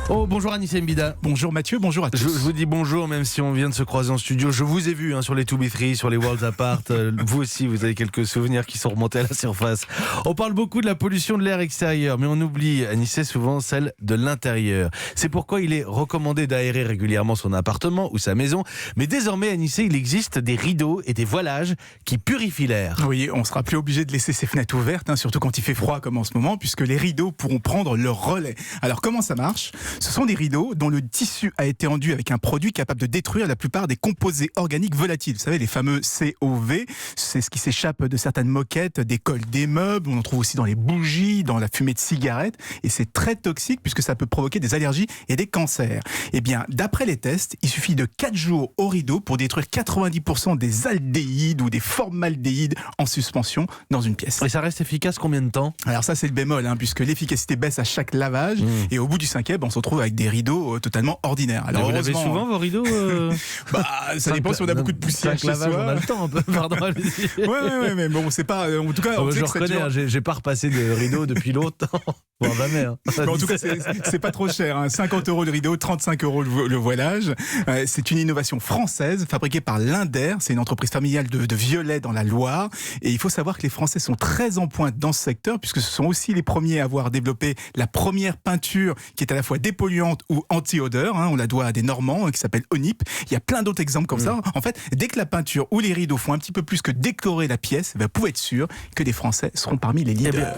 Oh, bonjour Anissa Mbida. Bonjour Mathieu, bonjour à tous. Je vous dis bonjour, même si on vient de se croiser en studio. Je vous ai vu sur les 2B3, sur les Worlds Apart. Vous aussi, vous avez quelques souvenirs qui sont remontés à la surface. On parle beaucoup de la pollution de l'air extérieur, mais on oublie, Anissa, souvent celle de l'intérieur. C'est pourquoi il est recommandé d'aérer régulièrement son appartement ou sa maison. Mais désormais, Anissa, il existe des rideaux et des voilages qui purifient l'air. Oui, on sera plus obligé de laisser ses fenêtres ouvertes, surtout quand il fait froid comme en ce moment, puisque les rideaux pourront prendre leur relais. Alors comment ça marche ? Ce sont des rideaux dont le tissu a été enduit avec un produit capable de détruire la plupart des composés organiques volatiles. Vous savez, les fameux COV, c'est ce qui s'échappe de certaines moquettes, des cols des meubles, on en trouve aussi dans les bougies, dans la fumée de cigarettes, et c'est très toxique puisque ça peut provoquer des allergies et des cancers. Eh bien, d'après les tests, il suffit de 4 jours au rideau pour détruire 90% des aldéhydes ou des formaldéhydes en suspension dans une pièce. Et ça reste efficace combien de temps ? Alors ça, c'est le bémol, puisque l'efficacité baisse à chaque lavage, et au bout du 5e, on se retrouve avec des rideaux totalement ordinaires. Alors vous lavez souvent vos rideaux ça dépend si on a beaucoup de poussière chez soi. On a le temps un peu, pardon. Ouais, mais bon, c'est pas... En tout cas, je reconnais, j'ai pas repassé de rideau depuis longtemps. Bon, jamais. Mais en tout cas, c'est pas trop cher. 50 € le rideau, 35 € le voilage. C'est une innovation française, fabriquée par Linder. C'est une entreprise familiale de Viollet dans la Loire. Et il faut savoir que les Français sont très en pointe dans ce secteur, puisque ce sont aussi les premiers à avoir développé la première peinture qui est à la fois dépolluante ou anti-odeur. On la doit à des Normands qui s'appellent Onip. Il y a plein d'autres exemples comme ça. En fait, dès que la peinture ou les rideaux font un petit peu plus que décorer la pièce, vous pouvez être sûr que les Français seront parmi les leaders.